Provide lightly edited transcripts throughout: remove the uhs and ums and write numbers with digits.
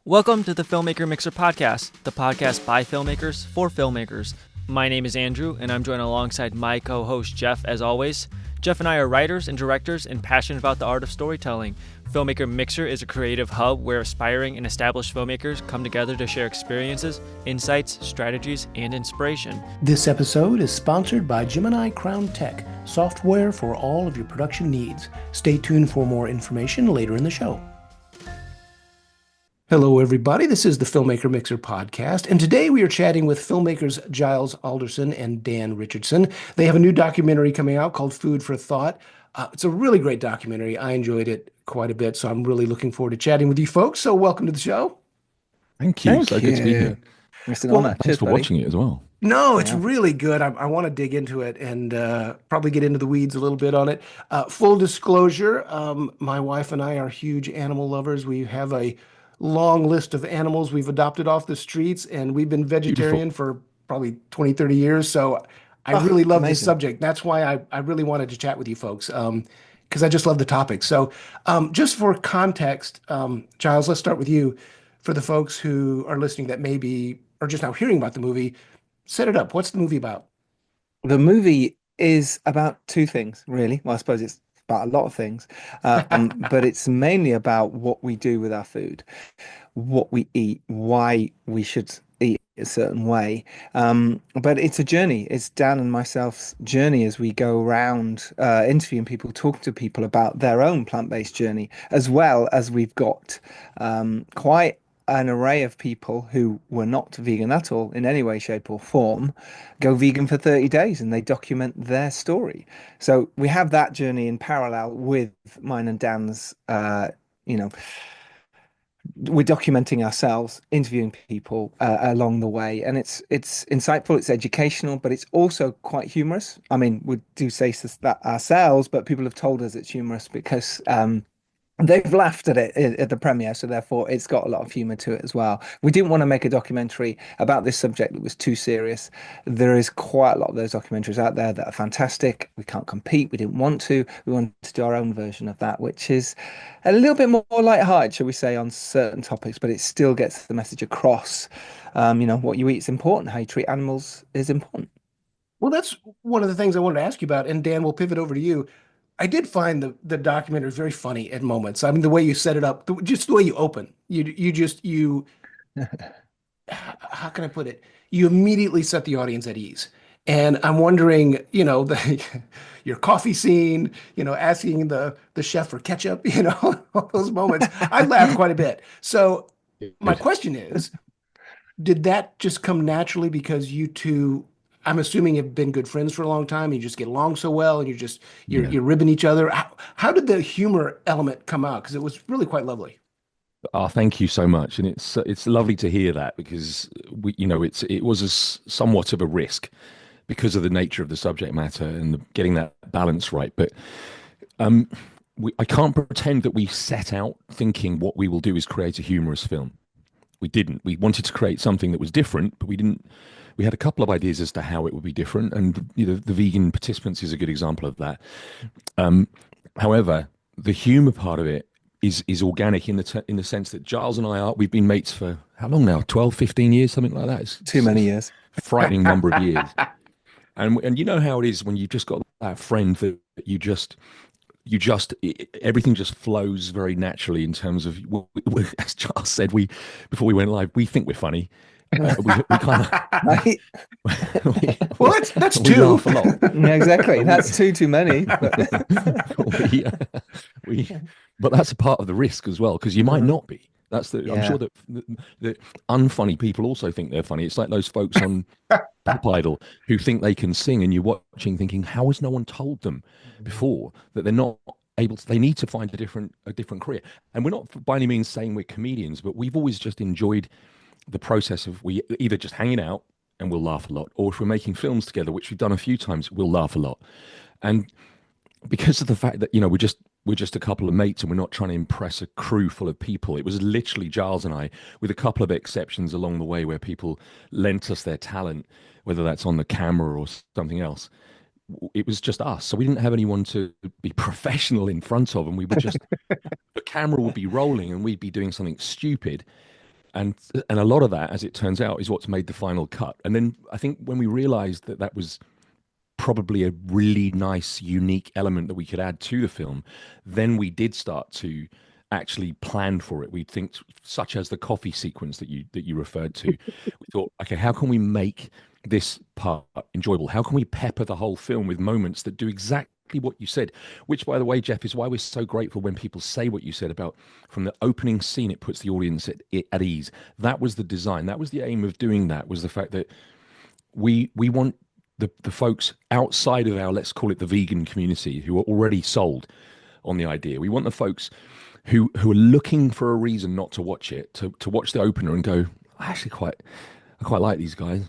Welcome to the Filmmaker Mixer podcast, the podcast by filmmakers for filmmakers. My name is Andrew, and I'm joined alongside my co-host Jeff, as always. Jeff and I are writers and directors and passionate about the art of storytelling. Filmmaker Mixer is a creative hub where aspiring and established filmmakers come together to share experiences, insights, strategies, and inspiration. This episode is sponsored by Gemini Crown Tech, software for all of your production needs. Stay tuned for more information later in the show. Hello, everybody. This is the Filmmaker Mixer podcast, and today we are chatting with filmmakers Giles Alderson and Dan Richardson. They have a new documentary coming out called Food for Thought. It's a really great documentary. I enjoyed it quite a bit, so I'm really looking forward to chatting with you folks. So welcome to the show. Thank you. So good to be here. It's an honor. Thanks for watching it as well. No, it's really good. I want to dig into it and probably get into the weeds a little bit on it. Full disclosure, my wife and I are huge animal lovers. We have a long list of animals we've adopted off the streets, and we've been vegetarian for probably 20, 30 years. So I really love this subject. That's why I really wanted to chat with you folks, because I just love the topic. So just for context, Giles, let's start with you. For the folks who are listening that maybe are just now hearing about the movie, set it up. What's the movie about? The movie is about two things, really. Well, I suppose it's about a lot of things, but it's mainly about what we do with our food, what we eat, why we should eat a certain way. But it's a journey. It's Dan and myself's journey as we go around interviewing people, talking to people about their own plant-based journey, as well as we've got quite an array of people who were not vegan at all in any way, shape or form go vegan for 30 days and they document their story. So we have that journey in parallel with mine and Dan's, we're documenting ourselves, interviewing people along the way. And it's insightful, it's educational, but it's also quite humorous. I mean, we do say that ourselves, but people have told us it's humorous because they've laughed at it at the premiere, so therefore it's got a lot of humor to it as well. We didn't want to make a documentary about this subject that was too serious. There is quite a lot of those documentaries out there that are fantastic. We can't compete. We didn't want to. We wanted to do our own version of that, which is a little bit more lighthearted, shall we say, on certain topics, but it still gets the message across. What you eat is important. How you treat animals is important. Well, that's one of the things I wanted to ask you about, and Dan, we'll pivot over to you. I did find the documentary very funny at moments. I mean, the way you set it up, just the way you open, you how can I put it? You immediately set the audience at ease. And I'm wondering, your coffee scene, asking the chef for ketchup, all those moments. I laughed quite a bit. So my question is, did that just come naturally because you two, I'm assuming, you've been good friends for a long time, and you just get along so well, and you're ribbing each other. How did the humor element come out? Because it was really quite lovely. Oh, thank you so much, and it's lovely to hear that because it was somewhat of a risk because of the nature of the subject matter and getting that balance right. But I can't pretend that we set out thinking what we will do is create a humorous film. We didn't. We wanted to create something that was different, but we didn't. We had a couple of ideas as to how it would be different, and the vegan participants is a good example of that. However, the humor part of it is organic in the sense that Giles and we've been mates for how long now? 12, 15 years, something like that. It's too many years. Frightening number of years. And you know how it is when you've just got that friend that everything just flows very naturally in terms of, as Giles said, before we went live, we think we're funny. We kind of what? That's two. Laugh a lot. Yeah, exactly. That's too many. But that's a part of the risk as well, because you might not be. I'm sure that the unfunny people also think they're funny. It's like those folks on Pop Idol who think they can sing, and you're watching thinking, how has no one told them before that they're not able to? They need to find a different career. And we're not by any means saying we're comedians, but we've always just enjoyed the process of we either just hanging out and we'll laugh a lot, or if we're making films together, which we've done a few times, we'll laugh a lot. And because of the fact that we're just a couple of mates and we're not trying to impress a crew full of people, it was literally Giles and I, with a couple of exceptions along the way where people lent us their talent, whether that's on the camera or something else. It was just us, so we didn't have anyone to be professional in front of, and we would just the camera would be rolling and we'd be doing something stupid, and a lot of that, as it turns out, is what's made the final cut. And then I think when we realized that that was probably a really nice, unique element that we could add to the film, then we did start to actually plan for it. We think, such as the coffee sequence that you referred to. We thought, okay, how can we make this part enjoyable? How can we pepper the whole film with moments that do exactly what you said? Which, by the way, Jeff, is why we're so grateful when people say what you said about from the opening scene, it puts the audience at ease. That was the design. That was the aim of doing that, was the fact that we want the folks outside of our, let's call it the vegan community, who are already sold on the idea. We want the folks who are looking for a reason not to watch it, to watch the opener and go, I quite like these guys.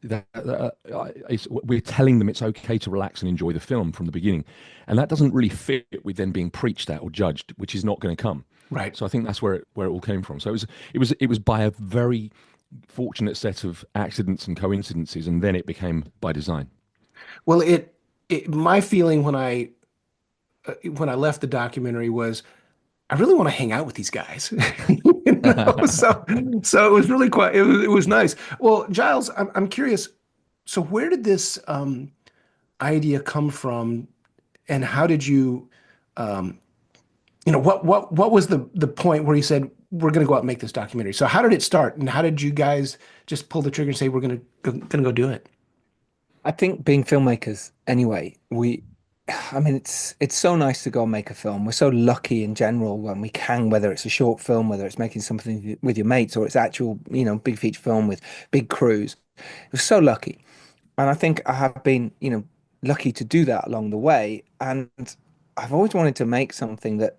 We're telling them it's okay to relax and enjoy the film from the beginning, and that doesn't really fit with them being preached at or judged, which is not going to come. Right. So I think that's where it all came from. So it was by a very fortunate set of accidents and coincidences, and then it became by design. Well, my feeling when I left the documentary was I really want to hang out with these guys. So it was really it was nice. Well, Giles, I'm curious. So where did this idea come from, and how did you, what was the point where you said we're going to go out and make this documentary? So how did it start, and how did you guys just pull the trigger and say we're going to go do it? I think being filmmakers anyway, I mean, it's so nice to go and make a film. We're so lucky in general when we can, whether it's a short film, whether it's making something with your mates, or it's actual, big feature film with big crews. We're so lucky. And I think I have been, lucky to do that along the way. And I've always wanted to make something that,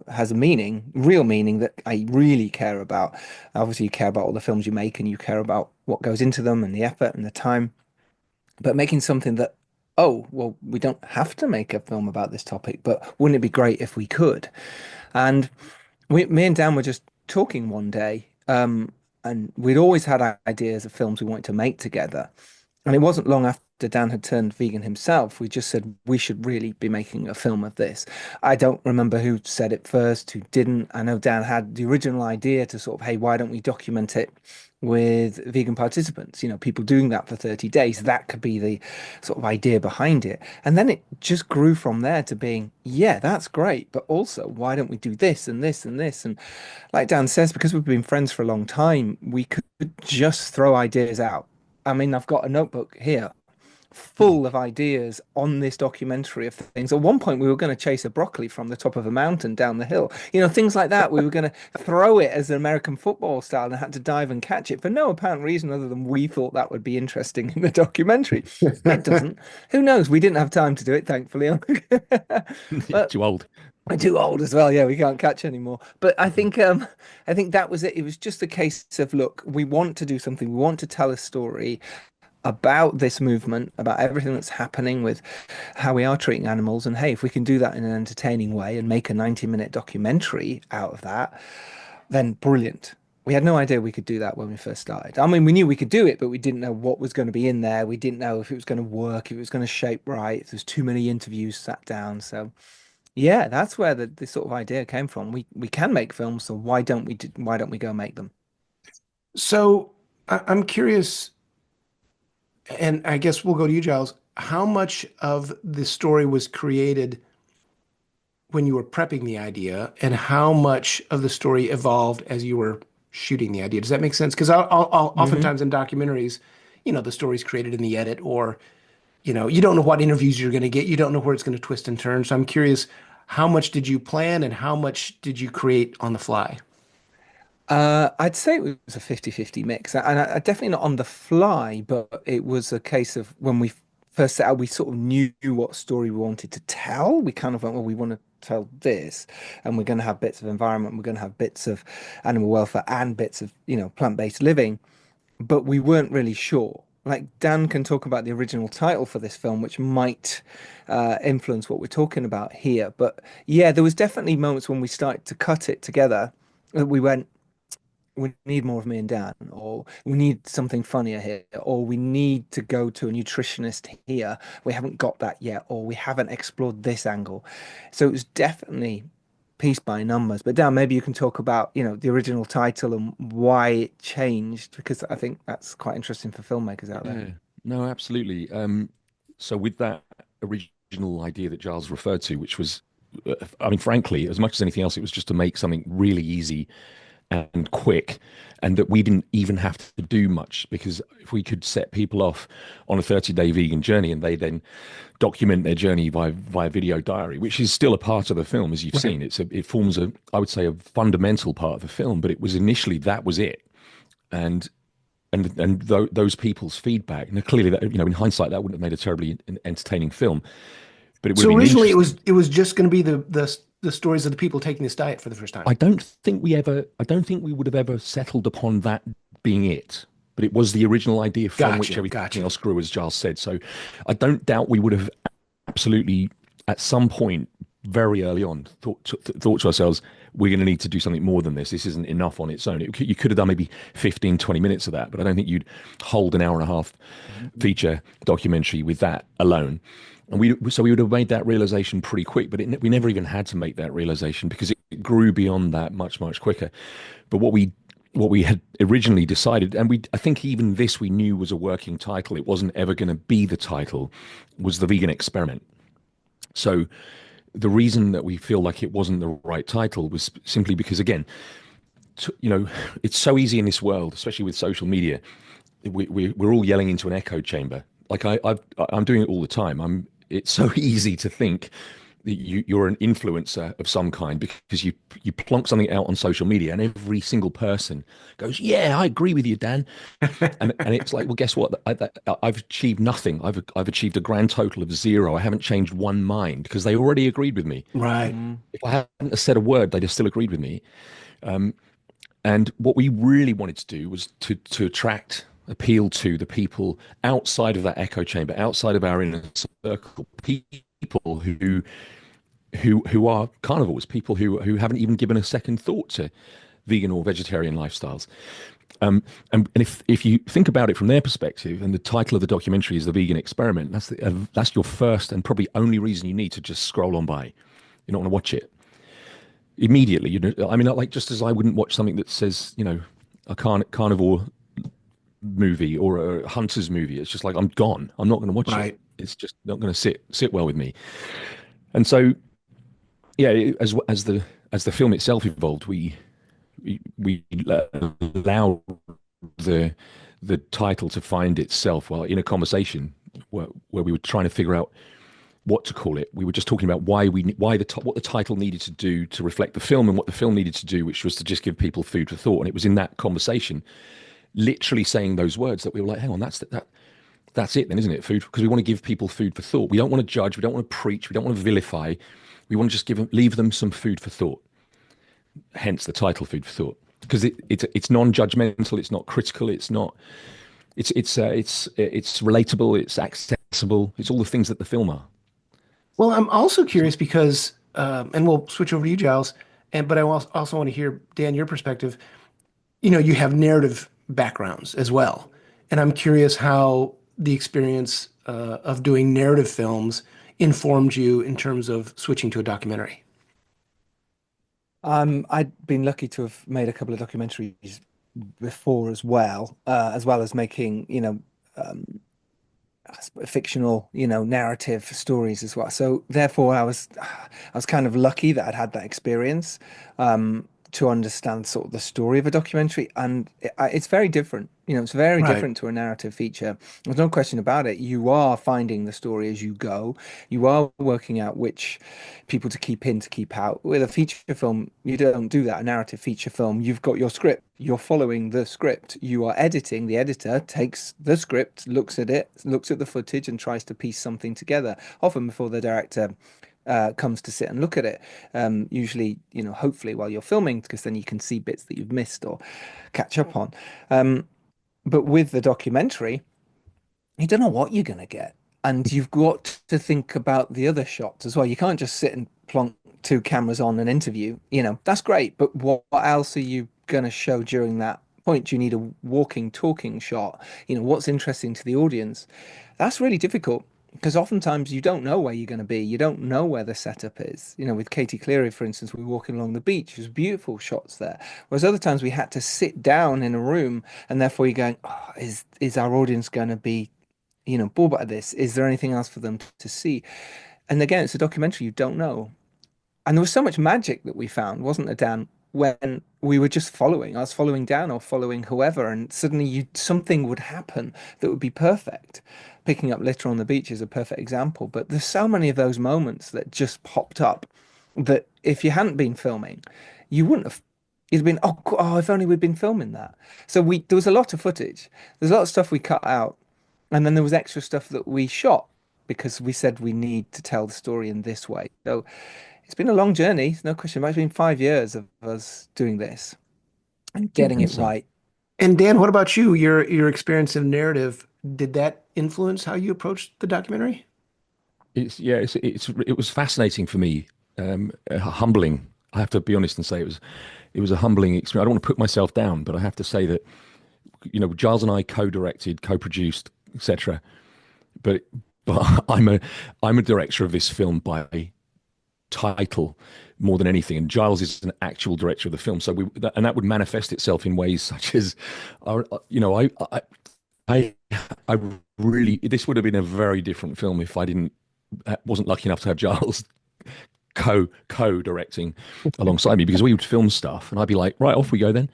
has a meaning, real meaning that I really care about. Obviously, you care about all the films you make and you care about what goes into them and the effort and the time. But making something that, oh, well, we don't have to make a film about this topic, but wouldn't it be great if we could? And me and Dan were just talking one day, and we'd always had ideas of films we wanted to make together. And it wasn't long after Dan had turned vegan himself, we just said we should really be making a film of this. I don't remember who said it first, who didn't. I know Dan had the original idea to sort of, hey, why don't we document it with vegan participants, people doing that for 30 days. That could be the sort of idea behind it. And then it just grew from there to being, yeah, that's great. But also, why don't we do this and this and this? And like Dan says, because we've been friends for a long time, we could just throw ideas out. I mean, I've got a notebook here full of ideas on this documentary of things. At one point, we were going to chase a broccoli from the top of a mountain down the hill. Things like that. We were going to throw it as an American football style and had to dive and catch it for no apparent reason other than we thought that would be interesting in the documentary. It doesn't. Who knows? We didn't have time to do it, thankfully. But, too old. I'm too old as well. Yeah, we can't catch anymore. But I think that was it. It was just a case of, look, we want to do something. We want to tell a story about this movement, about everything that's happening with how we are treating animals. And hey, if we can do that in an entertaining way and make a 90-minute documentary out of that, then brilliant. We had no idea we could do that when we first started. I mean, we knew we could do it, but we didn't know what was going to be in there. We didn't know if it was going to work, if it was going to shape right, if there's too many interviews sat down. So yeah, that's where the sort of idea came from. We can make films, so why don't we go make them? So I'm curious, and I guess we'll go to you, Giles. How much of the story was created when you were prepping the idea, and how much of the story evolved as you were shooting the idea? Does that make sense? Because oftentimes in documentaries, the story's created in the edit, or you don't know what interviews you're going to get, you don't know where it's going to twist and turn. So I'm curious, how much did you plan, and how much did you create on the fly? I'd say it was a 50-50 mix, and I definitely not on the fly, but it was a case of when we first set out, we sort of knew what story we wanted to tell. We kind of went, well, we want to tell this, and we're going to have bits of environment, we're going to have bits of animal welfare and bits of, plant-based living, but we weren't really sure. Like Dan can talk about the original title for this film, which might influence what we're talking about here. But yeah, there was definitely moments when we started to cut it together that we went, we need more of me and Dan, or we need something funnier here, or we need to go to a nutritionist here. We haven't got that yet, or we haven't explored this angle. So it was definitely piece by numbers. But Dan, maybe you can talk about, the original title and why it changed, because I think that's quite interesting for filmmakers out there. Yeah, no, absolutely. So with that original idea that Giles referred to, which was, I mean, frankly, as much as anything else, it was just to make something really easy and quick, and that we didn't even have to do much, because if we could set people off on a 30-day vegan journey and they then document their journey via video diary, which is still a part of the film, as you've seen, it forms I would say, a fundamental part of the film, but it was initially, that was it. And those people's feedback. Now, clearly, that, in hindsight, that wouldn't have made a terribly entertaining film. But it would. So have been originally, it was just going to be the stories of the people taking this diet for the first time. I don't think we would have ever settled upon that being it. But it was the original idea from which everything else grew, as Giles said. So I don't doubt we would have absolutely, at some point, very early on, thought to ourselves, we're going to need to do something more than this. This isn't enough on its own. You could have done maybe 15, 20 minutes of that, but I don't think you'd hold an hour and a half feature documentary with that alone. And we would have made that realization pretty quick, but we never even had to make that realization, because it grew beyond that much, much quicker. But what we had originally decided, and I think even this we knew was a working title, it wasn't ever going to be the title, was The Vegan Experiment. So the reason that we feel like it wasn't the right title was simply because, again, it's so easy in this world, especially with social media. We're all yelling into an echo chamber. Like I'm doing it all the time. It's so easy to think that you're an influencer of some kind, because you plonk something out on social media and every single person goes, yeah, I agree with you, Dan. and it's like, well, guess what? I've achieved nothing. I've achieved a grand total of 0. I haven't changed one mind, because they already agreed with me. Right. If I hadn't said a word, they'd have still agreed with me. And what we really wanted to do was to appeal to the people outside of that echo chamber, outside of our inner circle, people who are carnivores, people who haven't even given a second thought to vegan or vegetarian lifestyles. And if you think about it from their perspective, and the title of the documentary is The Vegan Experiment, that's your first and probably only reason you need to just scroll on by. You're not going to watch it immediately. I mean, like, just as I wouldn't watch something that says, a carnivore movie or a hunter's movie, it's just like, I'm gone. I'm not going to watch it. It's just not going to sit well with me. And so, yeah, as the film itself evolved, we allowed the title to find itself while in a conversation where we were trying to figure out what to call it. We were just talking about what the title needed to do to reflect the film, and what the film needed to do, which was to just give people food for thought. And it was in that conversation, literally saying those words, that we were like, hang on, that's it then, isn't it? Food, because we want to give people food for thought. We don't want to judge. We don't want to preach. We don't want to vilify. We want to just leave them some food for thought. Hence the title, Food for Thought, because it's non-judgmental. It's not critical. It's not. It's relatable. It's accessible. It's all the things that the film are. Well, I'm also curious because, and we'll switch over to you, Giles, but I also want to hear, Dan, your perspective. You have narrative backgrounds as well, and I'm curious how the experience of doing narrative films informed you in terms of switching to a documentary. I'd been lucky to have made a couple of documentaries before as well as making, fictional, narrative stories as well. So therefore, I was kind of lucky that I'd had that experience to understand sort of the story of a documentary, and it's very different. It's very different to a narrative feature. There's no question about it. You are finding the story as you go. You are working out which people to keep in, to keep out. With a feature film, you don't do that. A narrative feature film, you've got your script. You're following the script. You are editing. The editor takes the script, looks at it, looks at the footage, and tries to piece something together, often before the director comes to sit and look at it. Usually, hopefully while you're filming, because then you can see bits that you've missed or catch up on. But with the documentary, you don't know what you're going to get. And you've got to think about the other shots as well. You can't just sit and plonk 2 cameras on an interview. That's great. But what else are you going to show during that point? Do you need a walking, talking shot? What's interesting to the audience? That's really difficult. because oftentimes you don't know where you're going to be. You don't know where the setup is. You know, with Katie Cleary, for instance, we were walking along the beach. There's beautiful shots there. Whereas other times we had to sit down in a room, and therefore you're going, oh, is our audience going to be, you know, bored by this? Is there anything else for them to see? And again, it's a documentary. You don't know. And there was so much magic that we found, wasn't there, Dan, when we were just following. I was following Dan or following whoever, and suddenly something would happen that would be perfect. Picking up litter on the beach is a perfect example, but there's so many of those moments that just popped up that if you hadn't been filming, you wouldn't have. You'd been, oh, if only we'd been filming that. So there was a lot of footage. There's a lot of stuff we cut out, and then there was extra stuff that we shot because we said we need to tell the story in this way. So it's been a long journey, no question. It's been 5 years of us doing this and getting it right. And Dan, what about you? Your experience in narrative, did that influence how you approached the documentary? It was fascinating for me, humbling. I have to be honest and say it was a humbling experience. I don't want to put myself down, but I have to say that, you know, Giles and I co-directed, co-produced, etc. But I'm a director of this film by title more than anything, and Giles is an actual director of the film. So that would manifest itself in ways such as, you know, I really, this would have been a very different film if I wasn't lucky enough to have Giles co-directing alongside me, because we would film stuff and I'd be like, right, off we go then,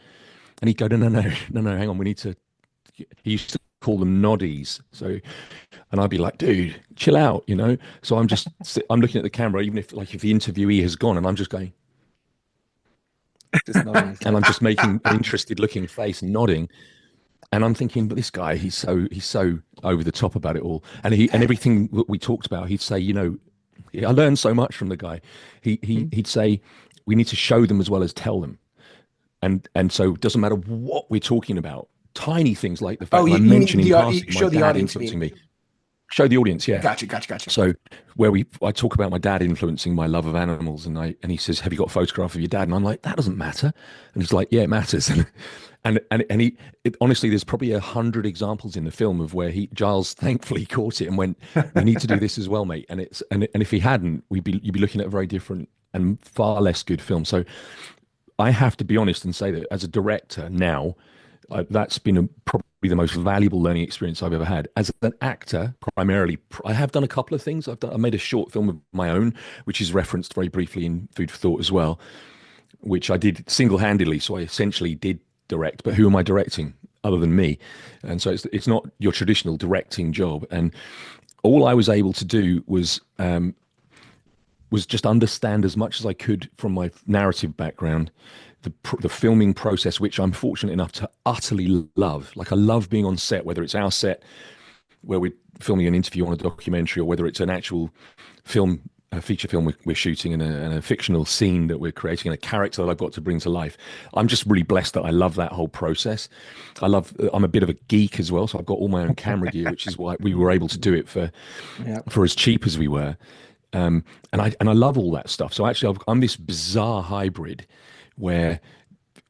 and he'd go, no, hang on, we need to. He used to call them noddies, so. And I'd be like, dude, chill out, you know? So I'm looking at the camera, even if the interviewee has gone, and I'm just going, and I'm just making an interested looking face and nodding. And I'm thinking, but this guy, he's so over the top about it all. And everything that we talked about, he'd say, you know, I learned so much from the guy. He'd say, we need to show them as well as tell them. And so it doesn't matter what we're talking about. Tiny things like the fact that I'm mentioning passing my dad influencing me. Show the audience, yeah. Gotcha. So I talk about my dad influencing my love of animals, and he says, "Have you got a photograph of your dad?" And I'm like, "That doesn't matter." And he's like, "Yeah, it matters." And honestly, there's probably 100 examples in the film of where Giles thankfully caught it and went, "We need to do this as well, mate." And if he hadn't, you'd be looking at a very different and far less good film. So I have to be honest and say that as a director now, that's been probably the most valuable learning experience I've ever had. As an actor, primarily, I have done a couple of things. I made a short film of my own, which is referenced very briefly in Food for Thought as well, which I did single-handedly. So I essentially did direct, but who am I directing other than me? And so it's not your traditional directing job. And all I was able to do was just understand as much as I could from my narrative background, the filming process, which I'm fortunate enough to utterly love. Like, I love being on set, whether it's our set where we're filming an interview on a documentary, or whether it's an actual film, a feature film we're shooting, and a fictional scene that we're creating, and a character that I've got to bring to life. I'm just really blessed that I love that whole process. I'm a bit of a geek as well, so I've got all my own camera gear, which is why we were able to do it for as cheap as we were. And I love all that stuff. So actually, I'm this bizarre hybrid where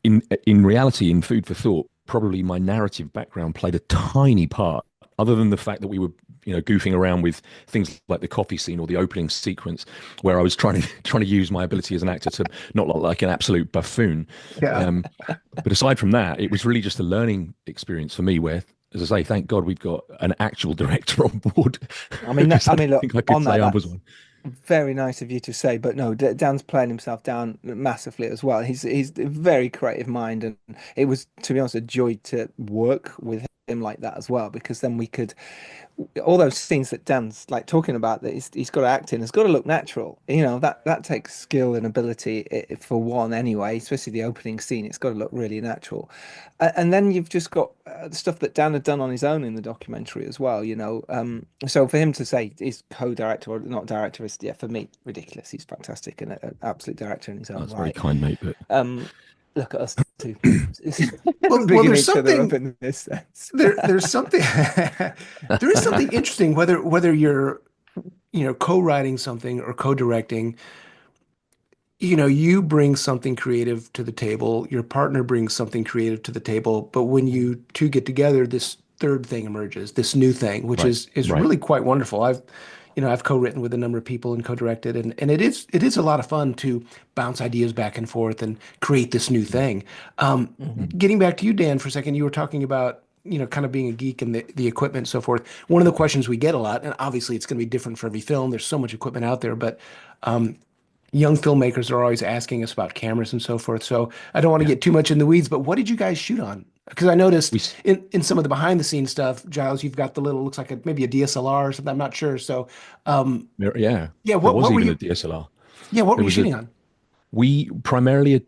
in reality, in Food for Thought, probably my narrative background played a tiny part, other than the fact that we were, you know, goofing around with things like the coffee scene or the opening sequence, where I was trying to use my ability as an actor to not look like an absolute buffoon. Yeah. But aside from that, it was really just a learning experience for me, where, as I say, thank God we've got an actual director on board. I mean, look, on that, I was one. Very nice of you to say, but no, Dan's playing himself down massively as well. He's a very creative mind, and it was, to be honest, a joy to work with him like that as well, because then we could, all those scenes that Dan's like talking about that he's got to act in, has got to look natural. You know, that takes skill and ability for one anyway, especially the opening scene. It's got to look really natural. And then you've just got the stuff that Dan had done on his own in the documentary as well, you know. So for him to say he's co-director or not director is, yeah, for me, ridiculous. He's fantastic and an absolute director in his own right. That's very kind, mate. But look at us too. well, there's something in this sense. There's something there is something interesting whether you're, you know, co-writing something or co-directing. You know, you bring something creative to the table, your partner brings something creative to the table, but when you two get together, this third thing emerges, this new thing, which Right. is Right. really quite wonderful. I've co-written with a number of people and co-directed, and it is a lot of fun to bounce ideas back and forth and create this new thing. Mhm. Getting back to you, Dan, for a second, you were talking about, kind of being a geek and the equipment and so forth. One of the questions we get a lot, and obviously it's going to be different for every film. There's so much equipment out there, but young filmmakers are always asking us about cameras and so forth. So I don't want to Yeah. get too much in the weeds, but what did you guys shoot on? Because I noticed We in some of the behind the scenes stuff, Giles, you've got the little, looks like maybe a DSLR or something. I'm not sure. So, yeah, yeah, there what was were even a you? DSLR. Yeah, what were There you was a shooting on? we primarily a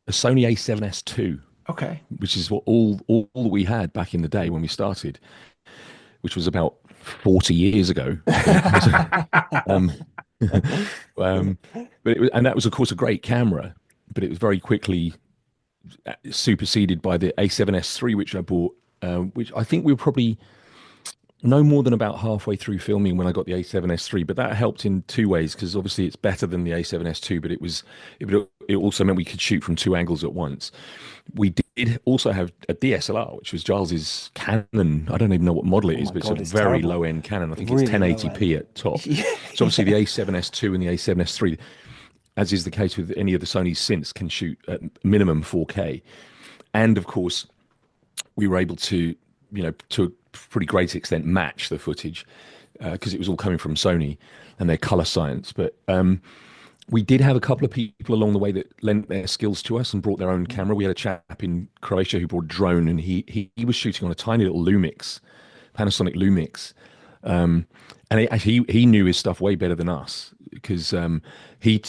Sony A7S II, Okay. which is what all that we had back in the day when we started, which was about 40 years ago. um, um, and that was of course a great camera, but it was very quickly superseded by the A7S III, which I bought, which I think we were probably no more than about halfway through filming when I got the A7S III, but that helped in two ways because obviously it's better than the A7S II, but it also meant we could shoot from two angles at once. We did also have a DSLR, which was Giles's Canon. I don't even know what model it Oh is, my but it's God, a it's very terrible. low end Canon. I think it's Really low 1080p end. at top. Yeah. So obviously the A7S II and the A7S III, as is the case with any of the Sonys since, can shoot at minimum 4K. And of course, we were able to, to a pretty great extent, match the footage because it was all coming from Sony and their color science. But we did have a couple of people along the way that lent their skills to us and brought their own camera. We had a chap in Croatia who brought a drone, and he was shooting on a tiny little Lumix, Panasonic Lumix. And he knew his stuff way better than us because he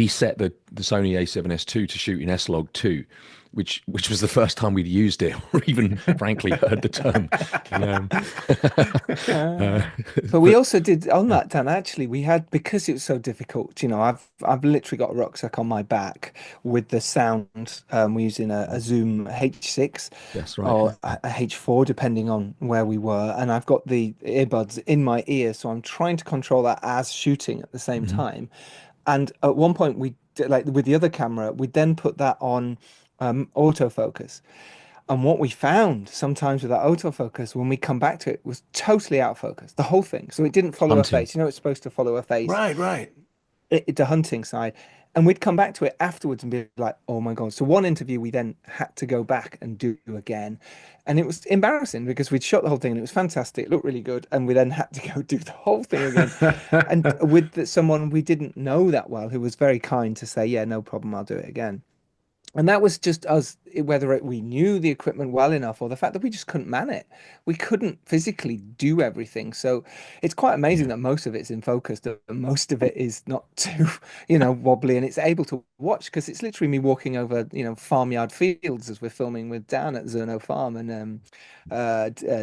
set the Sony A7S II to shoot in S-Log 2, which was the first time we'd used it or even frankly heard the term. Uh, Uh, but we but also did on that, Dan. Actually, we had because it was so difficult. I've literally got a rucksack on my back with the sound. We're using a Zoom H6 that's right. or a H4, depending on where we were, and I've got the earbuds in my ear, so I'm trying to control that as shooting at the same Mhm. time. And at one point, we did, like with the other camera, we then put that on autofocus. And what we found sometimes with that autofocus, when we come back to it, was totally out of focus, the whole thing. So it didn't follow a Hunting. face. It's supposed to follow a face, Right, right. the hunting side. And we'd come back to it afterwards and be like, oh my God. So one interview we then had to go back and do again. And it was embarrassing because we'd shot the whole thing and it was fantastic. It looked really good. And we then had to go do the whole thing again. And with someone we didn't know that well, who was very kind to say, yeah, no problem, I'll do it again. And that was just us, whether we knew the equipment well enough or the fact that we just couldn't man it. We couldn't physically do everything. So it's quite amazing Yeah. that most of it's in focus, that most of it is not too, wobbly and it's able to watch because it's literally me walking over, farmyard fields as we're filming with Dan at Zerno Farm and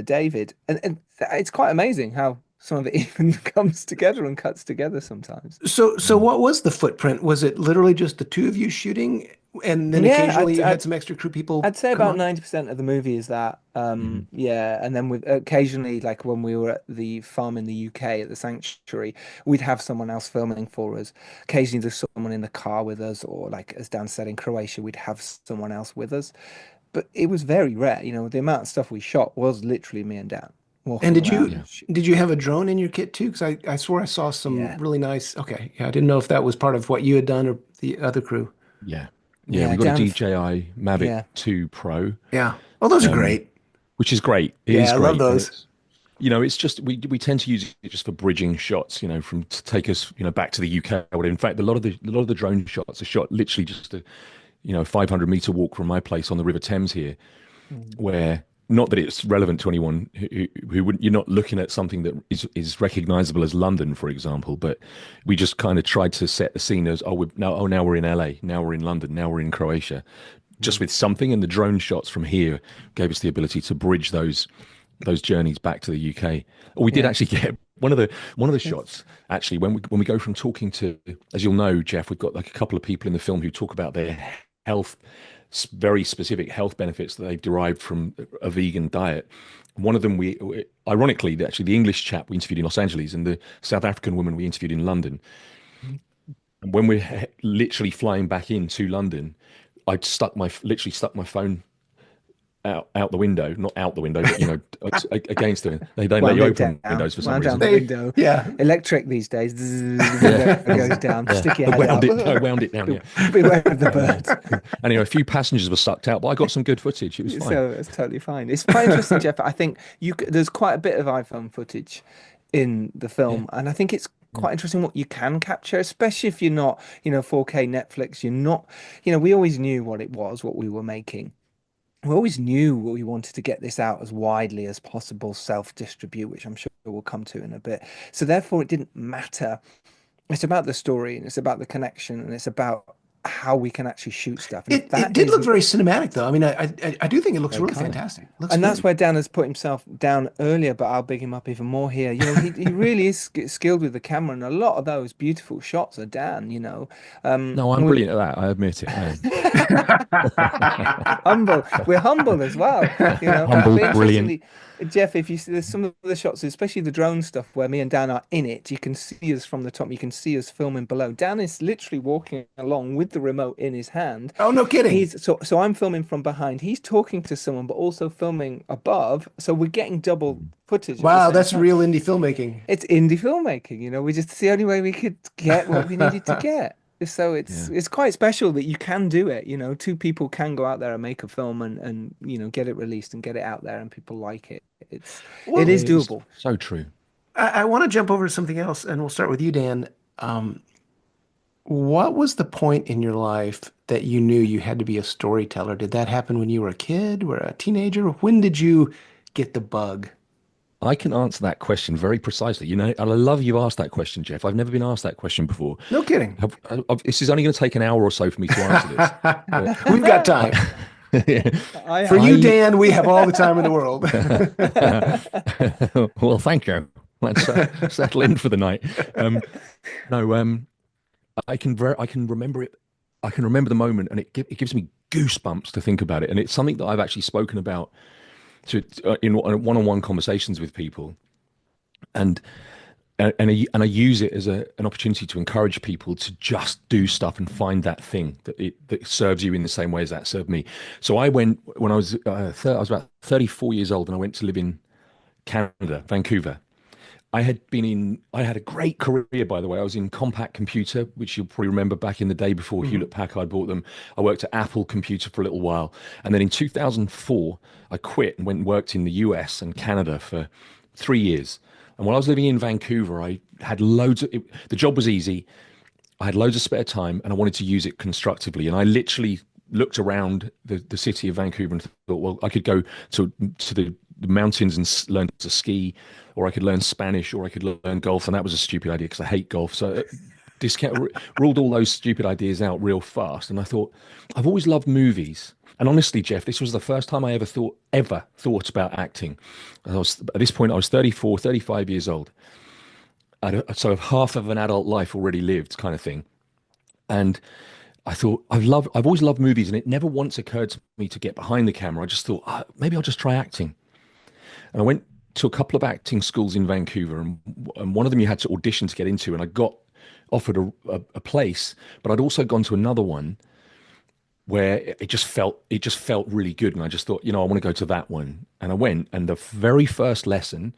David. And it's quite amazing how some of it even comes together and cuts together sometimes. So Mm. what was the footprint? Was it literally just the two of you shooting, and then Yeah, occasionally you had some extra crew people I'd say come about on? 90% of the movie is that. Mhm. Yeah, and then with occasionally, like when we were at the farm in the UK at the sanctuary, we'd have someone else filming for us. Occasionally, there's someone in the car with us, or like as Dan said in Croatia, we'd have someone else with us. But it was very rare. The amount of stuff we shot was literally me and Dan And walking did around you Yeah. and did you have a drone in your kit too? Because I swore I saw some yeah, really nice. Okay, yeah, I didn't know if that was part of what you had done or the other crew. Yeah. Yeah. yeah, We got a Dan. DJI Mavic Yeah, 2 Pro, Yeah. Oh, those are um, great. which is great. It Yeah, is I love great. And those. it's just we tend to use it just for bridging shots, from to take us, back to the UK. Or in fact, a lot of the drone shots are shot literally just a, 500-meter walk from my place on the River Thames here, Mm. where not that it's relevant to anyone who wouldn't, you're not looking at something that is recognizable as London, for example, but we just kind of tried to set the scene as, now we're in LA, now we're in London, now we're in Croatia, just Mm. with something. And the drone shots from here gave us the ability to bridge those journeys back to the UK. We did Yeah. actually get one of the shots actually when we go from talking to, as you'll know, Jeff, we've got like a couple of people in the film who talk about their health, very specific health benefits that they've derived from a vegan diet. One of them, ironically, actually, the English chap we interviewed in Los Angeles and the South African woman we interviewed in London. And when we're literally flying back into London, literally stuck my phone out the window, not out the window, but against the. They don't let Wound you it open down, windows for some wound down reason. the window. Yeah. Electric these days. The window goes down. Yeah. Stick your I head wound out. it. I wound it down. Yeah. Beware of the birds. Anyway, a few passengers were sucked out, but I got some good footage. It was fine. So it's totally fine. It's quite interesting, Jeff. I think there's quite a bit of iPhone footage in the film, and I think it's quite interesting what you can capture, especially if you're not, 4K Netflix. You're not, we always knew what it was, what we were making. We always knew we wanted to get this out as widely as possible, self-distribute, which I'm sure we'll come to in a bit. So therefore, it didn't matter. It's about the story, and it's about the connection, and it's about how we can actually shoot stuff. And It did look very cinematic, though. I mean, I do think it looks really fantastic. Looks and that's good. where Dan has put himself down earlier, but I'll big him up even more here. He really is skilled with the camera, and a lot of those beautiful shots are Dan. No, I'm brilliant at that. I admit it. Humble. We're humble as well. Humble, brilliant. Jeff, if you see there's some of the shots, especially the drone stuff where me and Dan are in it, you can see us from the top, you can see us filming below. Dan is literally walking along with the remote in his hand. Oh, no kidding. So I'm filming from behind. He's talking to someone, but also filming above. So we're getting double footage. Wow, that's real indie filmmaking. It's indie filmmaking, we just, it's the only way we could get what we needed to get. So it's quite special that you can do it. Two people can go out there and make a film and get it released and get it out there and people like it. It is doable. So true. I want to jump over to something else, and we'll start with you, Dan. What was the point in your life that you knew you had to be a storyteller? Did that happen when you were a kid, or a teenager? When did you get the bug? I can answer that question very precisely. And I love you asked that question, Jeff. I've never been asked that question before. No kidding. This is only going to take an hour or so for me to answer this. We've got time. For you, Dan, we have all the time in the world. Well, thank you. Let's settle in for the night. I can remember it. I can remember the moment, and it gives me goosebumps to think about it. And it's something that I've actually spoken about in one-on-one conversations with people, and I use it as an opportunity to encourage people to just do stuff and find that thing that serves you in the same way as that served me. So I went when I was about 34 years old, and I went to live in Canada, Vancouver. I had a great career, by the way. I was in Compaq Computer, which you'll probably remember back in the day before Hewlett Packard bought them. I worked at Apple Computer for a little while. And then in 2004, I quit and went and worked in the US and Canada for 3 years. And while I was living in Vancouver, I had the job was easy. I had loads of spare time, and I wanted to use it constructively. And I literally looked around the city of Vancouver and thought, well, I could go to the mountains and learn to ski, or I could learn Spanish, or I could learn golf. And that was a stupid idea because I hate golf. So ruled all those stupid ideas out real fast. And I thought, I've always loved movies. And honestly, Jeff, this was the first time I ever thought about acting. At this point, I was 34, 35 years old. So half of an adult life already lived, kind of thing. And I thought, I've always loved movies, and it never once occurred to me to get behind the camera. I just thought, maybe I'll just try acting. And I went to a couple of acting schools in Vancouver, and one of them you had to audition to get into, and I got offered a place, but I'd also gone to another one where it just felt really good, and I just thought, I want to go to that one. And I went, and the very first lesson,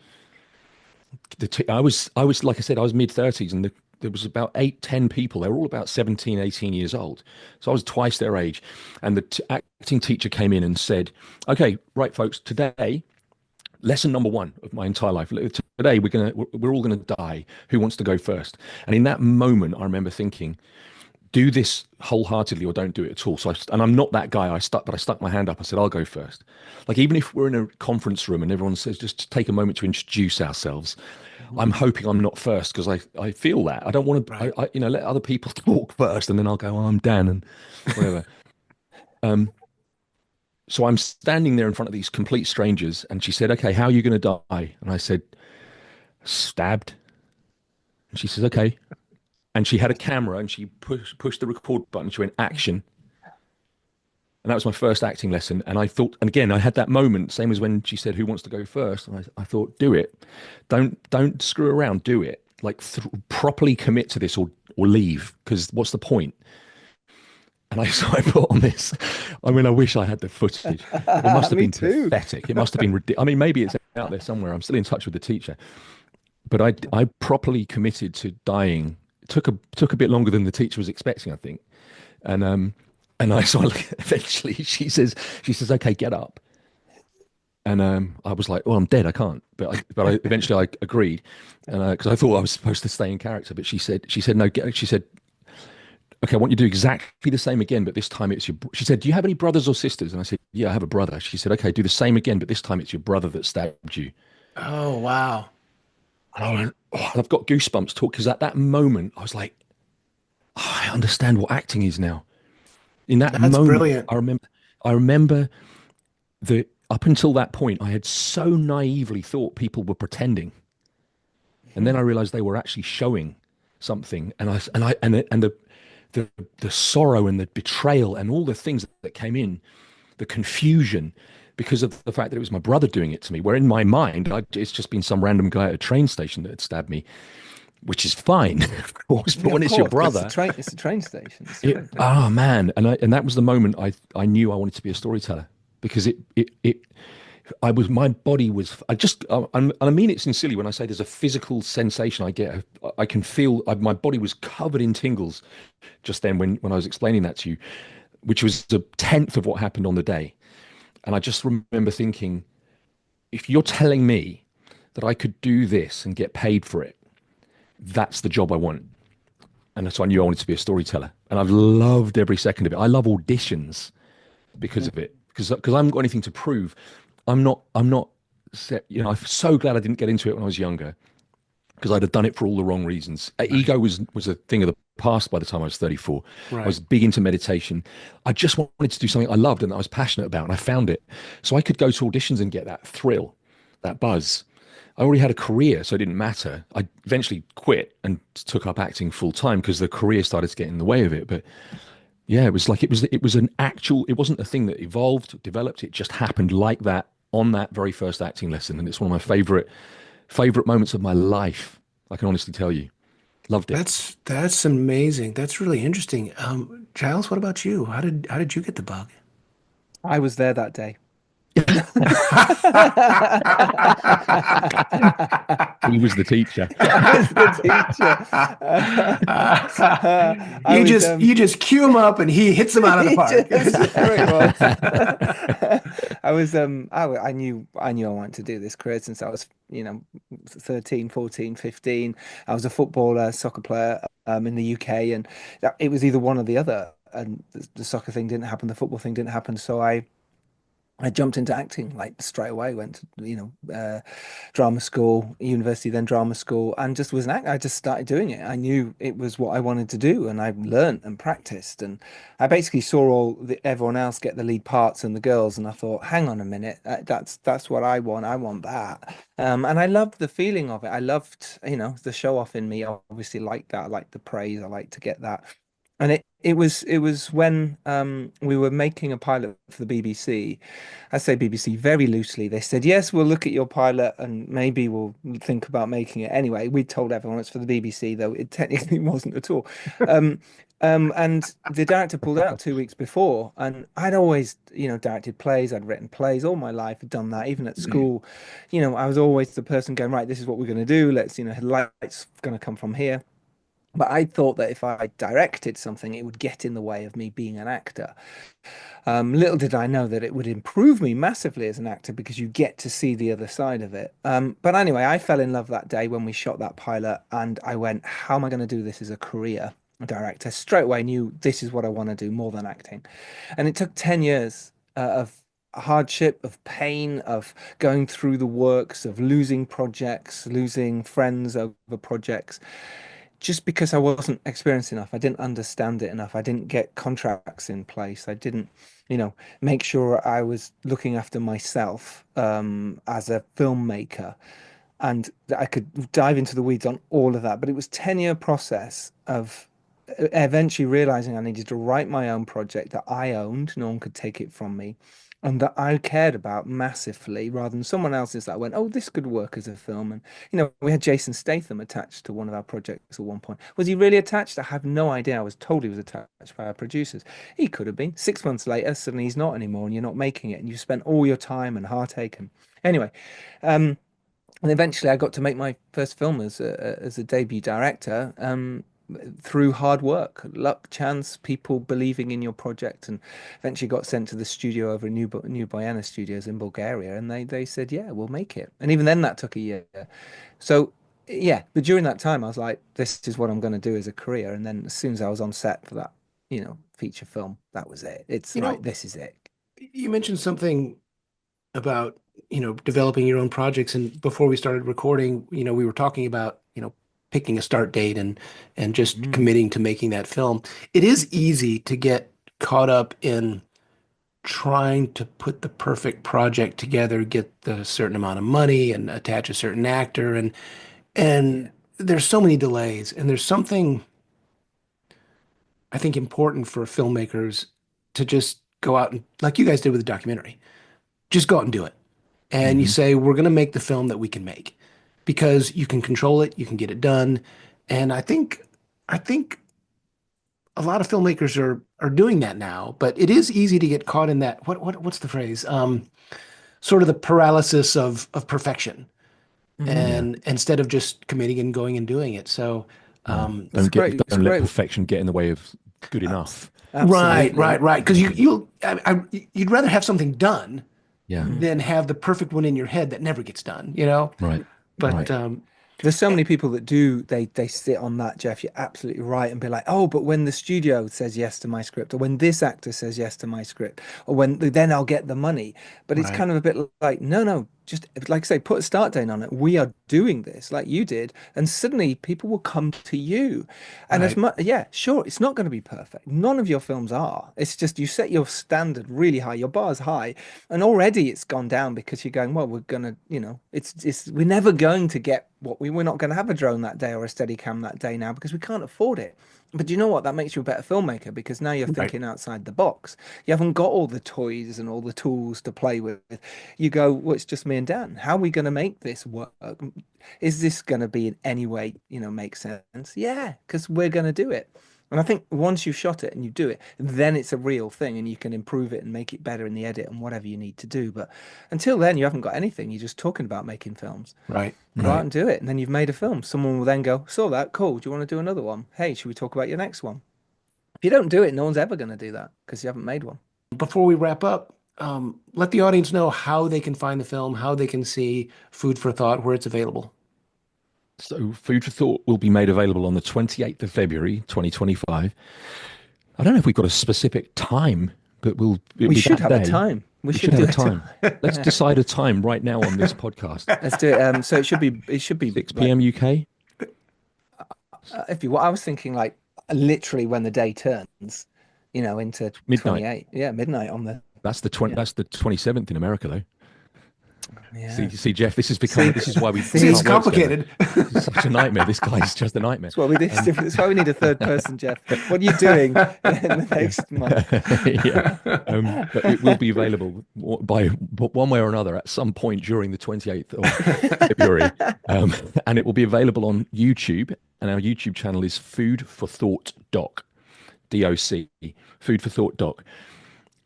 I was like I said, I was mid-30s, and there was about 8-10 people. They were all about 17, 18 years old. So I was twice their age. And the acting teacher came in and said, okay, right, folks, today, lesson number 1 of my entire life. Today, we're all gonna die. Who wants to go first? And in that moment, I remember thinking, do this wholeheartedly or don't do it at all. So and I'm not that guy. I stuck my hand up. I said, I'll go first. Like, even if we're in a conference room and everyone says, just take a moment to introduce ourselves, I'm hoping I'm not first, because I feel that. I don't want to, let other people talk first, and then I'll go, I'm Dan, and whatever. So I'm standing there in front of these complete strangers, and she said, okay, how are you going to die? And I said, stabbed. And she says, okay. And she had a camera, and she pushed the record button. She went, action. And that was my first acting lesson. And I thought, and again, I had that moment, same as when she said, who wants to go first? And I thought, do it. Don't screw around, do it. Like, properly commit to this, or leave, because what's the point? And so I put on this. I mean, I wish I had the footage. It must have Me been too. pathetic. It must have been ridiculous. I mean, maybe it's out there somewhere. I'm still in touch with the teacher, but I properly committed to dying. It took a bit longer than the teacher was expecting, I think. And so eventually she says, okay, get up. And I was like, well, I'm dead. I can't. But I eventually I agreed, and because I thought I was supposed to stay in character. But she said no. She said, okay, I want you to do exactly the same again, but this time it's your. She said, do you have any brothers or sisters? And I said, yeah, I have a brother. She said, okay, do the same again, but this time it's your brother that stabbed you. Oh, wow. And I went, oh, I've got goosebumps talk because at that moment I was like, oh, I understand what acting is now. In that That's moment, brilliant. I remember that up until that point, I had so naively thought people were pretending, and then I realized they were actually showing something, and the sorrow and the betrayal and all the things that came in, the confusion, because of the fact that it was my brother doing it to me. Where in my mind, it's just been some random guy at a train station that had stabbed me, which is fine, of course. But Yeah, when of it's your course, but brother, it's a train station. It's a train station. oh man, and that was the moment I knew I wanted to be a storyteller because it I was my body was I just and I mean it sincerely when I say there's a physical sensation I get. I can feel my body was covered in tingles just then when I was explaining that to you, which was a tenth of what happened on the day. And I just remember thinking, if you're telling me that I could do this and get paid for it, that's the job I want. And so I knew I wanted to be a storyteller. And I've loved every second of it. I love auditions because of it, because I haven't got anything to prove. I'm not I'm so glad I didn't get into it when I was younger because I'd have done it for all the wrong reasons. Ego was a thing of the past by the time I was 34. I Right. was big into meditation. I just wanted to do something I loved and that I was passionate about, and I found it. So I could go to auditions and get that thrill, that buzz. I already had a career, so it didn't matter. I eventually quit and took up acting full time because the career started to get in the way of it. But yeah, it was like it was an actual. It wasn't a thing that evolved, developed. It just happened like that on that very first acting lesson, and it's one of my favorite moments of my life. I can honestly tell you, loved it. That's amazing. That's really interesting. Giles, what about you? How did you get the bug? I was there that day. He was the teacher. I was the teacher. I You was just you just cue him up and he hits him out of the park. there it was. I knew I wanted to do this career since I was, 13, 14, 15. I was a footballer, soccer player in the UK, and it was either one or the other. And the soccer thing didn't happen, the football thing didn't happen, so I jumped into acting like straight away. Went to, drama school, university, then drama school, and just was an actor. I just started doing it. I knew it was what I wanted to do, and I learned and practiced. And I basically saw everyone else get the lead parts and the girls, and I thought, hang on a minute, that's what I want. I want that. And I loved the feeling of it. I loved, the show off in me. I obviously liked that. I liked the praise. I liked to get that. And it was when we were making a pilot for the BBC. I say BBC very loosely. They said, yes, we'll look at your pilot and maybe we'll think about making it. Anyway, we told everyone it's for the BBC, though it technically wasn't at all. Um, and the director pulled out 2 weeks before, and I'd always, directed plays. I'd written plays all my life. I'd done that even at school. I was always the person going, right, this is what we're going to do. Let's, light's going to come from here. But I thought that if I directed something, it would get in the way of me being an actor. Little did I know that it would improve me massively as an actor because you get to see the other side of it. But anyway, I fell in love that day when we shot that pilot, and I went, how am I going to do this as a career director? Straight away, I knew this is what I want to do more than acting. And it took 10 years of hardship, of pain, of going through the works, of losing projects, losing friends over projects just because I wasn't experienced enough. I didn't understand it enough. I didn't get contracts in place. I didn't, make sure I was looking after myself as a filmmaker, and that I could dive into the weeds on all of that. But it was 10-year process of eventually realizing I needed to write my own project that I owned. No one could take it from me. and that I cared about massively rather than someone else's that went, oh, this could work as a film. And, we had Jason Statham attached to one of our projects at one point. Was he really attached? I have no idea. I was told he was attached by our producers. He could have been. 6 months later, suddenly he's not anymore and you're not making it and you spent all your time and heartache. And anyway, and eventually I got to make my first film as a debut director. Through hard work, luck, chance, people believing in your project, and eventually got sent to the studio over in New Bojana Studios in Bulgaria, and they said, yeah, we'll make it. And even then, that took a year. So yeah, but during that time, I was like, this is what I'm going to do as a career. And then as soon as I was on set for that, feature film, that was it. It's right. This is it. You mentioned something about developing your own projects, and before we started recording, we were talking about picking a start date and just committing to making that film. It is easy to get caught up in trying to put the perfect project together, get the certain amount of money and attach a certain actor, and there's so many delays, and there's something I think important for filmmakers to just go out and, like you guys did with the documentary, just go out and do it. And you say, we're going to make the film that we can make, because you can control it, you can get it done. And I think a lot of filmmakers are doing that now, but it is easy to get caught in that, what's the phrase? Sort of the paralysis of perfection. And instead of just committing and going and doing it. So don't let perfection get in the way of good enough. Right. Because you'd rather have something done than have the perfect one in your head that never gets done, Right. But there's so many people that do, they sit on that, Jeff. You're absolutely right, and be like, oh, but when the studio says yes to my script, or when this actor says yes to my script, or then I'll get the money. But it's kind of a bit like, no, just like I say, put a start date on it. We are doing this like you did, and suddenly people will come to you. And as much, sure, it's not going to be perfect. None of your films are. It's just you set your standard really high, your bar's high, and already it's gone down because you're going, well, we're gonna, we're never going to get we're not going to have a drone that day or a steady cam that day now because we can't afford it. But you know what? That makes you a better filmmaker, because now you're thinking outside the box. You haven't got all the toys and all the tools to play with. You go, well, it's just me and Dan. How are we going to make this work? Is this going to be in any way, make sense? Yeah, because we're going to do it. And I think once you've shot it and you do it, then it's a real thing and you can improve it and make it better in the edit and whatever you need to do. But until then, you haven't got anything. You're just talking about making films. Right. Go out and do it. And then you've made a film. Someone will then go, saw that, cool. Do you want to do another one? Hey, should we talk about your next one? If you don't do it, no one's ever going to do that because you haven't made one. Before we wrap up, let the audience know how they can find the film, how they can see Food for Thought, where it's available. So Food for Thought will be made available on the 28th of February, 2025. I don't know if we've got a specific time, but we should have a time. We should have a time. Let's decide a time right now on this podcast. Let's do it. So it should be 6 p.m. UK. I was thinking like literally when the day turns, into midnight. 28. Yeah, midnight on the. That's the 27th in America, though. Yeah. See, Jeff, this is why we. It's complicated. It's such a nightmare. This guy is just a nightmare. That's why we need a third person, Jeff. What are you doing in the next month? But it will be available by one way or another at some point during the 28th of February, and it will be available on YouTube. And our YouTube channel is Food for Thought Doc, DOC, Food for Thought Doc.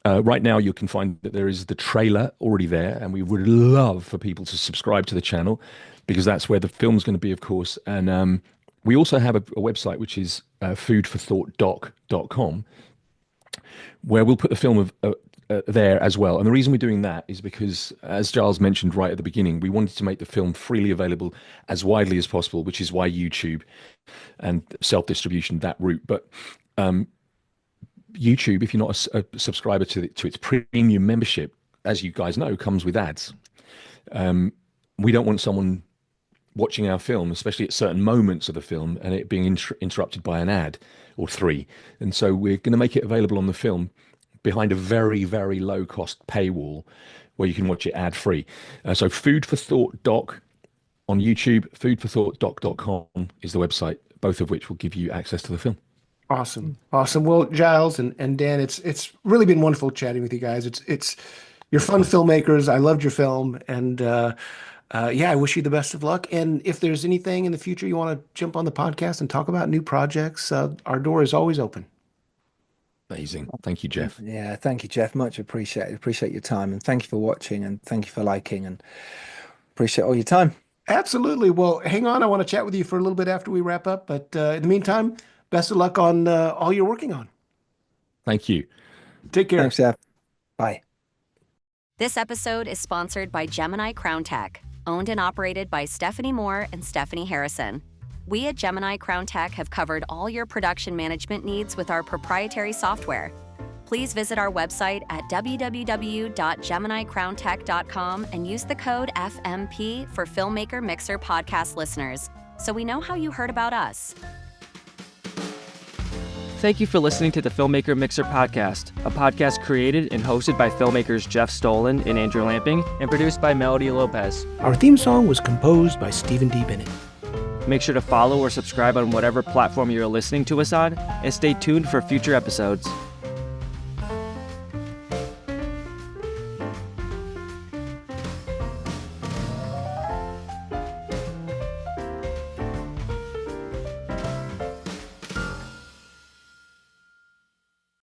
Right now, you can find that there is the trailer already there, and we would love for people to subscribe to the channel because that's where the film's going to be, of course. And we also have a website, which is foodforthoughtdoc.com, where we'll put the film there as well. And the reason we're doing that is because, as Giles mentioned right at the beginning, we wanted to make the film freely available as widely as possible, which is why YouTube and self-distribution, that route. But YouTube, if you're not a subscriber to its premium membership, as you guys know, comes with ads. We don't want someone watching our film, especially at certain moments of the film, and it being interrupted by an ad or three. And so we're going to make it available on the film behind a very, very low cost paywall where you can watch it ad free. So Food for Thought Doc on YouTube, foodforthoughtdoc.com is the website, both of which will give you access to the film. Awesome. Well, Giles and Dan, it's really been wonderful chatting with you guys. It's You're fun filmmakers. I loved your film, and yeah, I wish you the best of luck. And if there's anything in the future you want to jump on the podcast and talk about new projects, our door is always open. Amazing. Thank you, Jeff. Yeah, thank you, Jeff. Much appreciated. Appreciate your time, and thank you for watching, and thank you for liking, and appreciate all your time. Absolutely. Well, hang on. I want to chat with you for a little bit after we wrap up. But in the meantime, best of luck on all you're working on. Thank you. Take care. Thanks, Jeff. Bye. This episode is sponsored by Gemini Crown Tech, owned and operated by Stephanie Moore and Stephanie Harrison. We at Gemini Crown Tech have covered all your production management needs with our proprietary software. Please visit our website at www.geminicrowntech.com and use the code FMP for Filmmaker Mixer podcast listeners, so we know how you heard about us. Thank you for listening to the Filmmaker Mixer podcast, a podcast created and hosted by filmmakers Jeff Stolen and Andrew Lamping, and produced by Melody Lopez. Our theme song was composed by Stephen D. Bennett. Make sure to follow or subscribe on whatever platform you're listening to us on, and stay tuned for future episodes.